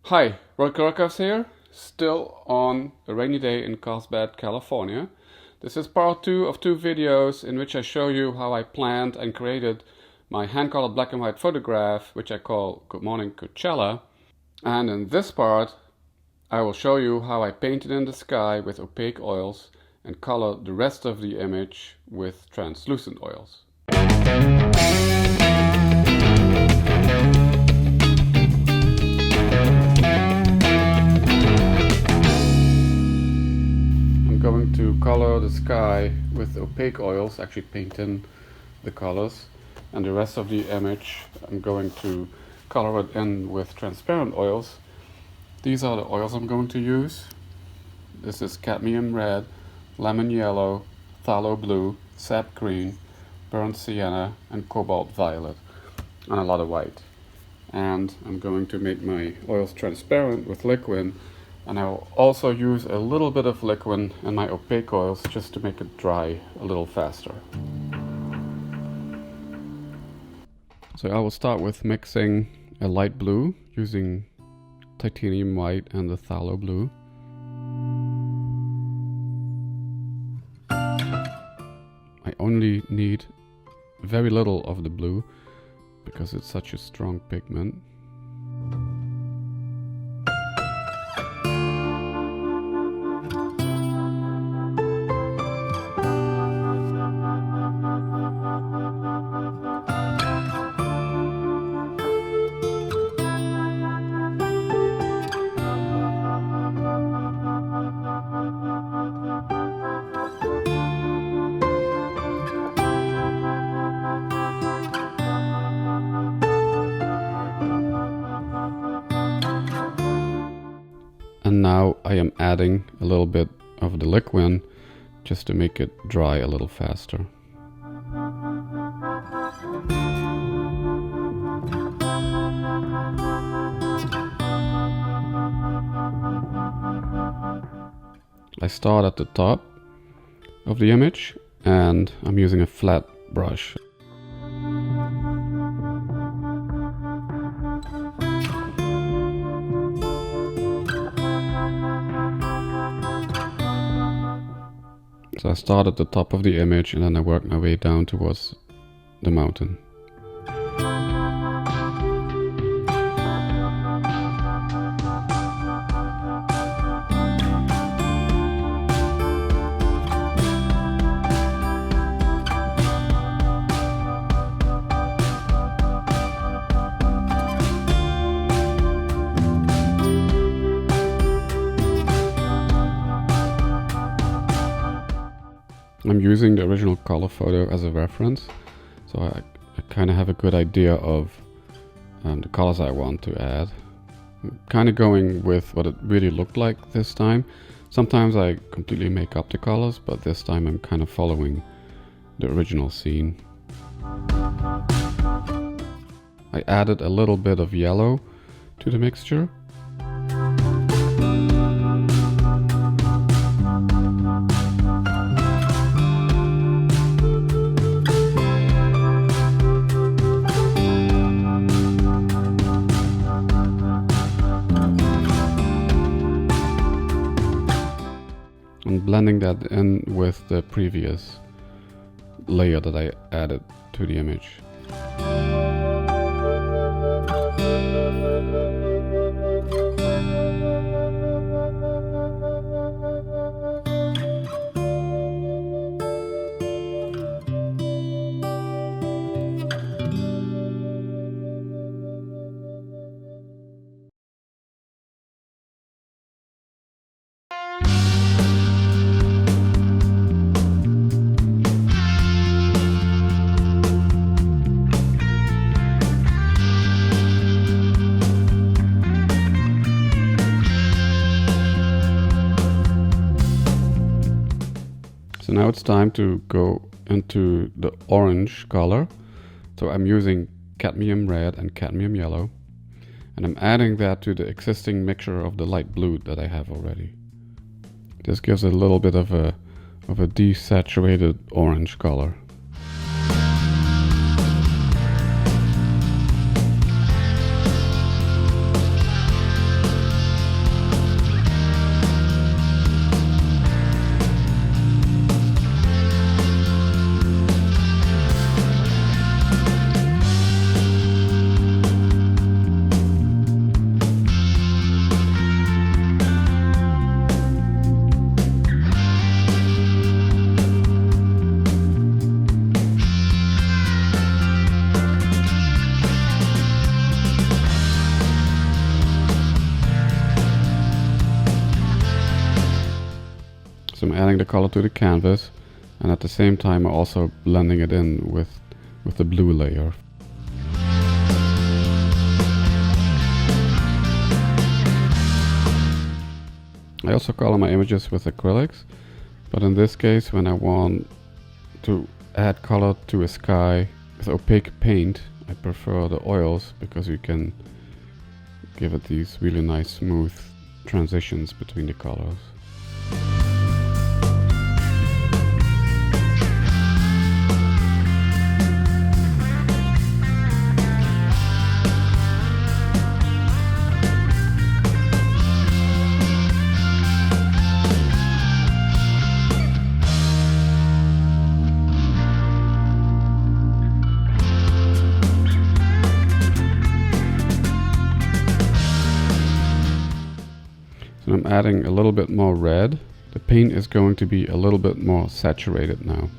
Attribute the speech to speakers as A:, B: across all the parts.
A: Hi, Kerckhoffs here, still on a rainy day in Carlsbad, California. This is part 2 of 2 videos in which I show you how I planned and created my hand-colored black and white photograph, which I call Morning Coachella. And in this part, I will show you how I painted in the sky with opaque oils and color the rest of the image with translucent oils. Going to color the sky with opaque oils, actually paint in the colors, and the rest of the image I'm going to color it in with transparent oils. These are the oils I'm going to use. This is cadmium red, lemon yellow, phthalo blue, sap green, burnt sienna, and cobalt violet, and a lot of white. And I'm going to make my oils transparent with liquin. And I will also use a little bit of liquin in my opaque oils just to make it dry a little faster. So I will start with mixing a light blue using titanium white and the phthalo blue. I only need very little of the blue because it's such a strong pigment. And now I am adding a little bit of the liquin just to make it dry a little faster. I start at the top of the image and I'm using a flat brush. So I start at the top of the image and then I work my way down towards the mountain. I'm using the original color photo as a reference, so I kind of have a good idea of the colors I want to add. I'm kind of going with what it really looked like this time. Sometimes I completely make up the colors, but this time I'm kind of following the original scene. I added a little bit of yellow to the mixture. And blending that in with the previous layer that I added to the image. So now it's time to go into the orange color. So I'm using cadmium red and cadmium yellow, and I'm adding that to the existing mixture of the light blue that I have already. This gives a little bit of a desaturated orange color. So I'm adding the color to the canvas, and at the same time I'm also blending it in with the blue layer. I also color my images with acrylics, but in this case, when I want to add color to a sky with opaque paint, I prefer the oils because you can give it these really nice smooth transitions between the colors. And I'm adding a little bit more red. The paint is going to be a little bit more saturated now.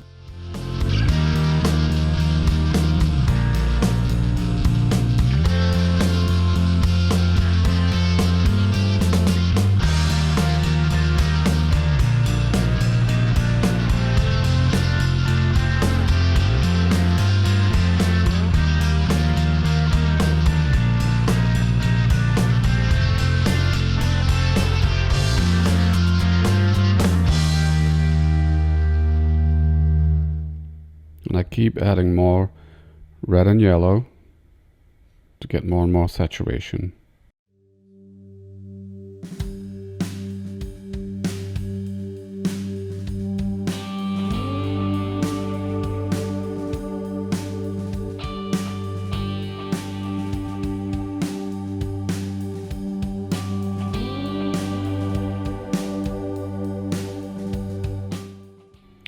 A: And I keep adding more red and yellow to get more and more saturation.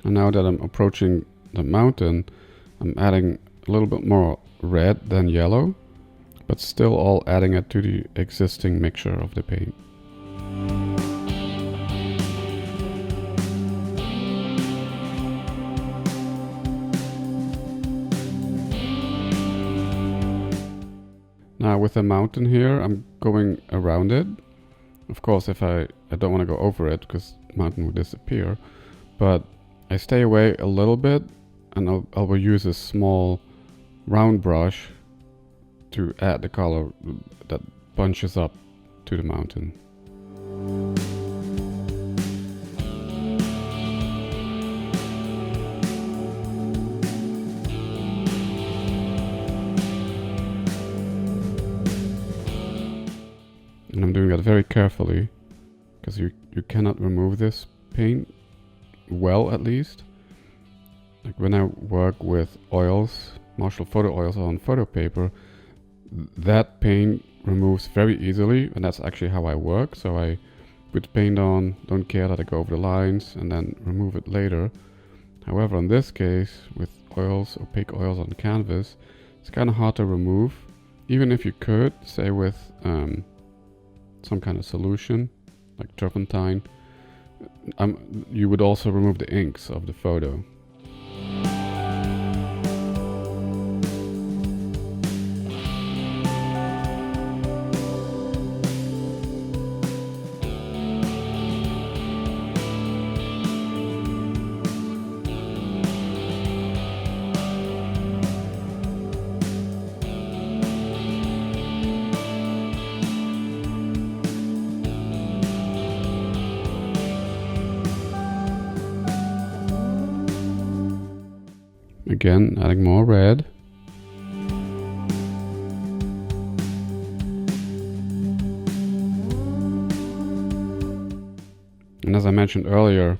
A: And now that I'm approaching the mountain, I'm adding a little bit more red than yellow, but still all adding it to the existing mixture of the paint. Now with the mountain here, I'm going around it. Of course, if I don't want to go over it because the mountain will disappear, but I stay away a little bit, and I will use a small round brush to add the color that bunches up to the mountain. And I'm doing that very carefully because you cannot remove this paint well, at least. Like when I work with oils, Marshall photo oils on photo paper, that paint removes very easily, and that's actually how I work. So I put paint on, don't care that I go over the lines, and then remove it later. However, in this case, with oils, opaque oils on canvas, it's kind of hard to remove, even if you could, say with some kind of solution, like turpentine. You would also remove the inks of the photo. Again, adding more red. And as I mentioned earlier,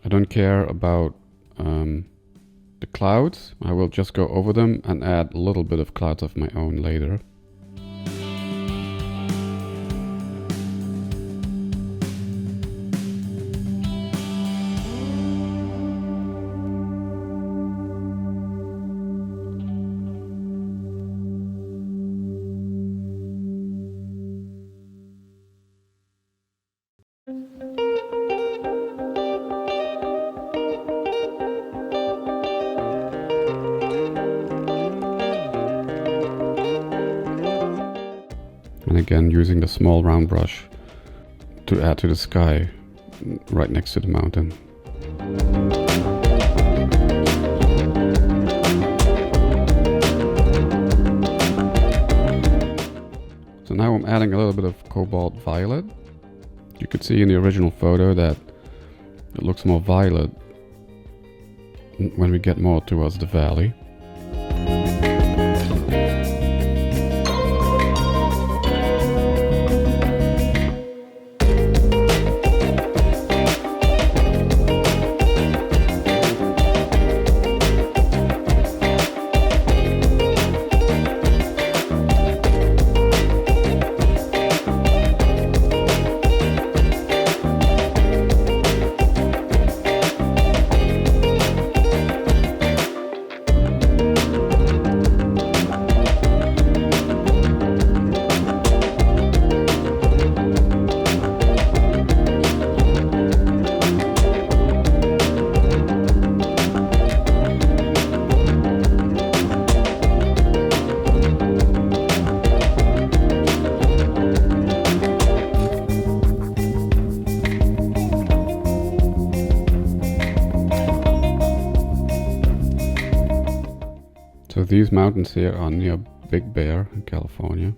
A: I don't care about the clouds. I will just go over them and add a little bit of clouds of my own later. And again, using the small round brush to add to the sky right next to the mountain. So now I'm adding a little bit of cobalt violet. You could see in the original photo that it looks more violet when we get more towards the valley. So these mountains here are near Big Bear in California.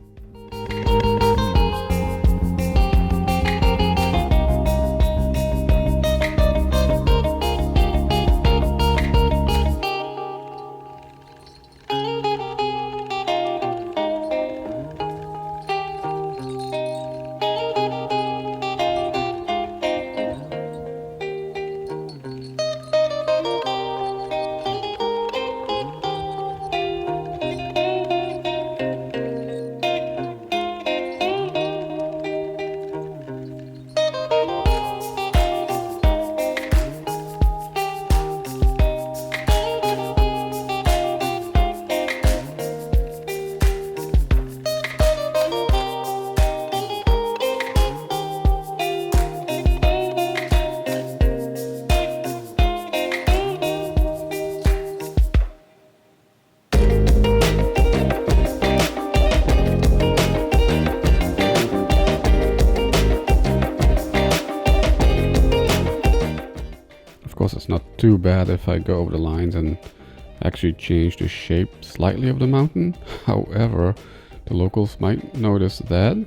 A: Of course, it's not too bad if I go over the lines and actually change the shape slightly of the mountain. However, the locals might notice that.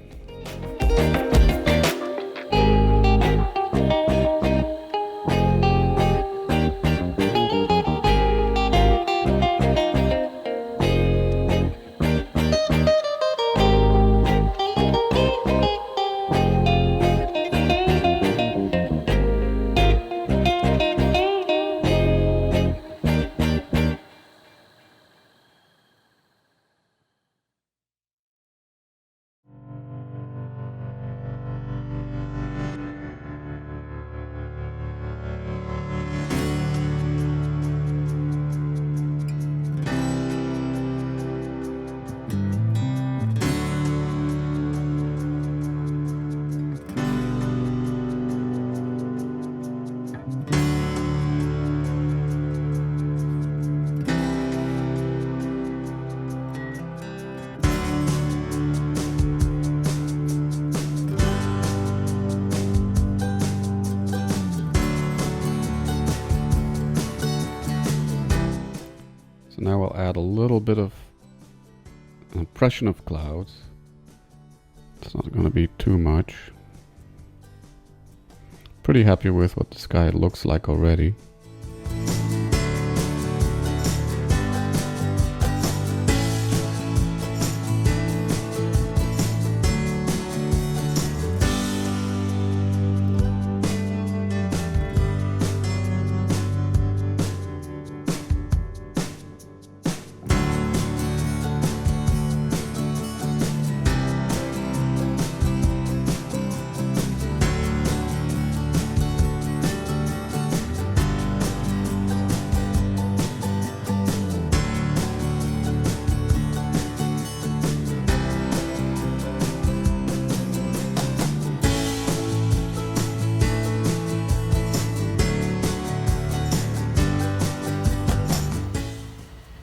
A: So now I'll add a little bit of an impression of clouds. It's not going to be too much. Pretty happy with what the sky looks like already.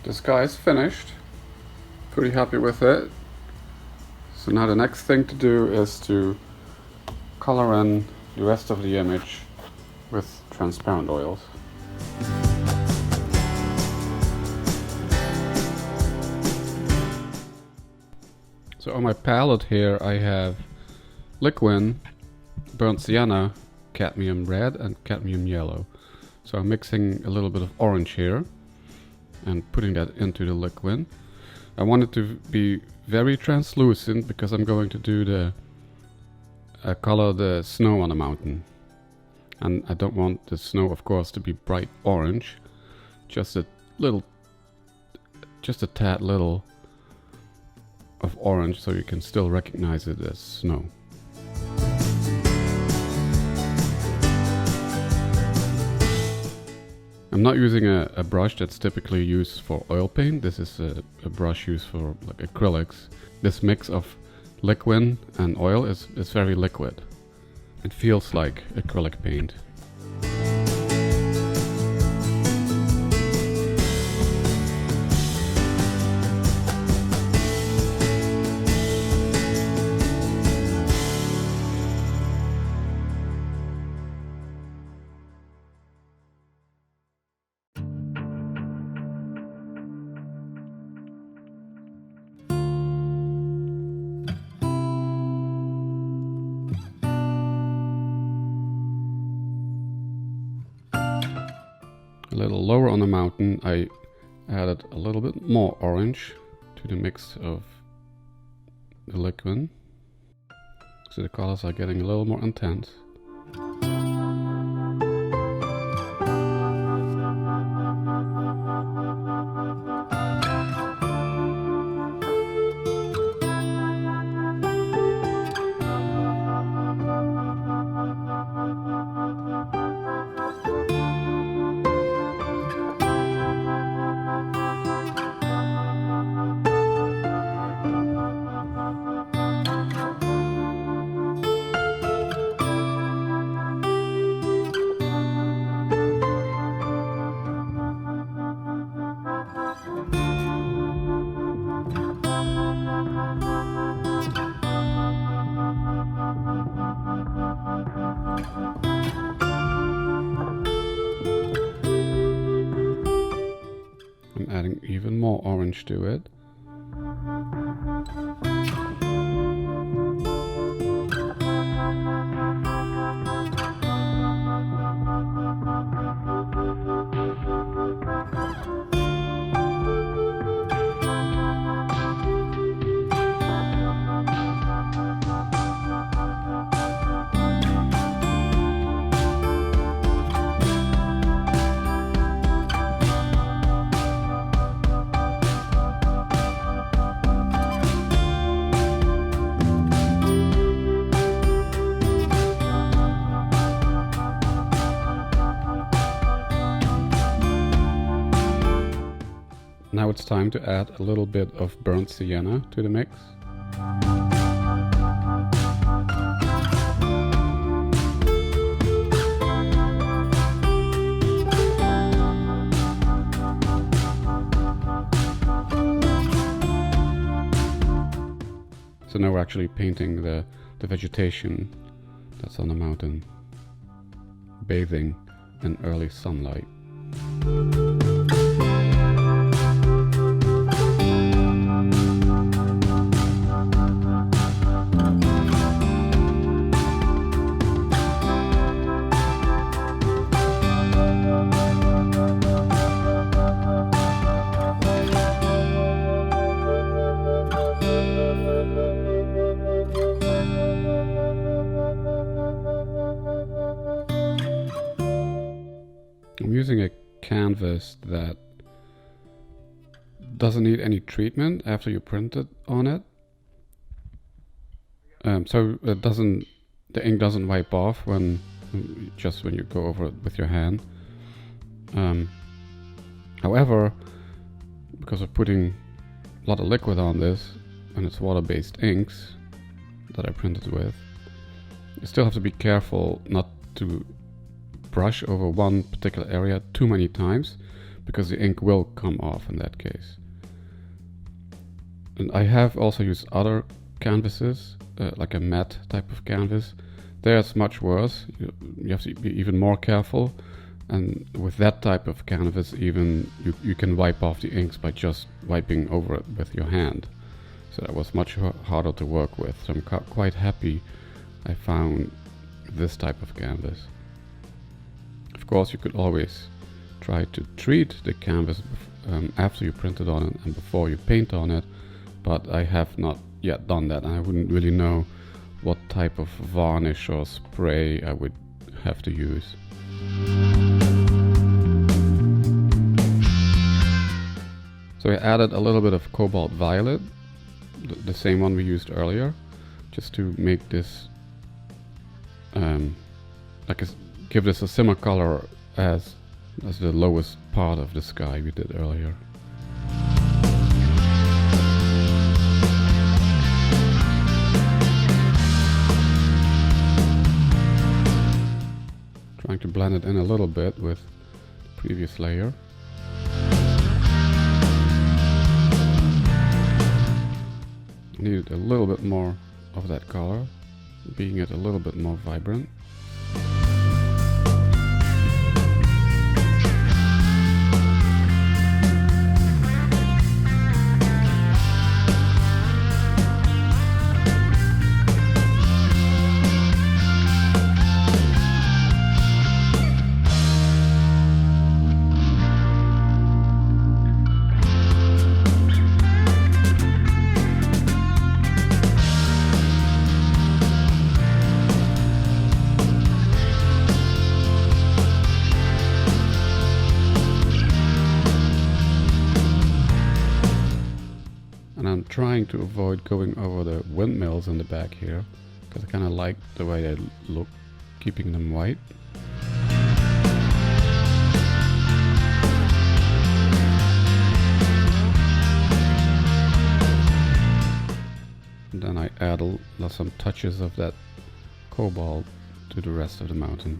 A: The sky is finished. Pretty happy with it. So now the next thing to do is to color in the rest of the image with transparent oils. So on my palette here I have liquin, burnt sienna, cadmium red and cadmium yellow. So I'm mixing a little bit of orange here and putting that into the liquin. I want it to be very translucent because I'm going to do the color the snow on the mountain. And I don't want the snow, of course, to be bright orange. Just a tad little of orange so you can still recognize it as snow. I'm not using a brush that's typically used for oil paint. This is a brush used for like acrylics. This mix of liquin and oil is very liquid. It feels like acrylic paint. A little lower on the mountain, I added a little bit more orange to the mix of the liquid, so the colors are getting a little more intense. I'm adding even more orange to it. Now it's time to add a little bit of burnt sienna to the mix. So now we're actually painting the vegetation that's on the mountain, bathing in early sunlight. I'm using a canvas that doesn't need any treatment after you print it on it, so it doesn't, the ink doesn't wipe off when you go over it with your hand. However, because of putting a lot of liquid on this and it's water-based inks that I printed with, you still have to be careful not to brush over one particular area too many times, because the ink will come off in that case. And I have also used other canvases, like a matte type of canvas, There's much worse. You have to be even more careful. And with that type of canvas, even you can wipe off the inks by just wiping over it with your hand. So that was much harder to work with. So I'm quite happy I found this type of canvas. Of course, you could always try to treat the canvas after you print it on it and before you paint on it, but I have not yet done that, and I wouldn't really know what type of varnish or spray I would have to use. So I added a little bit of cobalt violet, the same one we used earlier, just to make this give this a similar color as the lowest part of the sky we did earlier. Trying to blend it in a little bit with the previous layer. Needed a little bit more of that color, making it a little bit more vibrant. And I'm trying to avoid going over the windmills in the back here, because I kind of like the way they look, keeping them white. And then I add some touches of that cobalt to the rest of the mountain.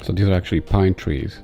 A: So these are actually pine trees.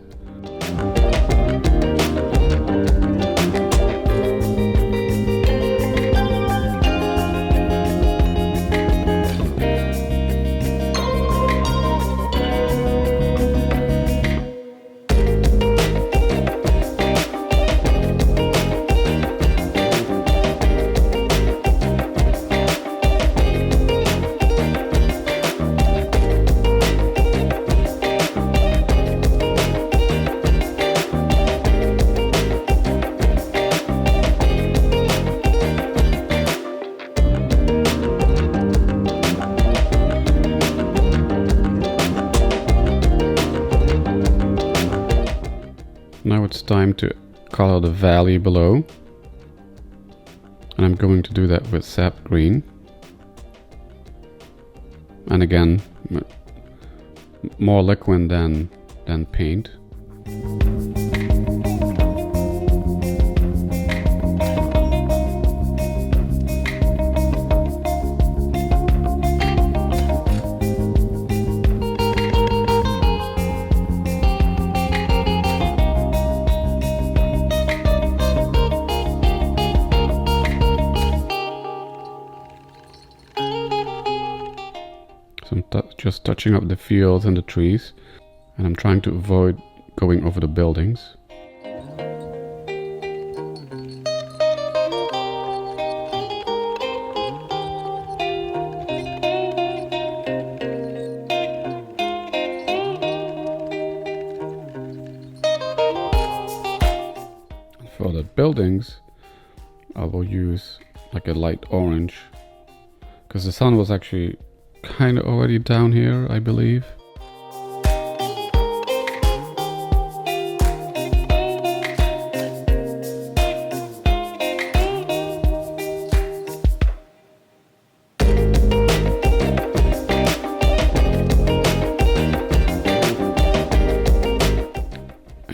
A: Now it's time to color the valley below, and I'm going to do that with sap green, and again more liquid than paint. So I'm just touching up the fields and the trees, and I'm trying to avoid going over the buildings. For the buildings, I will use like a light orange, because the sun was actually kind of already down here, I believe.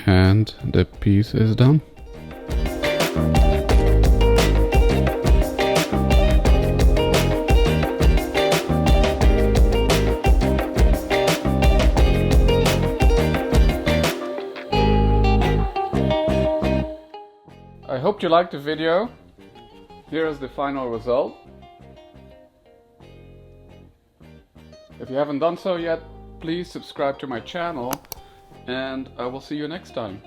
A: And the piece is done. Hope you liked the video. Here is the final result. If you haven't done so yet, please subscribe to my channel, and I will see you next time.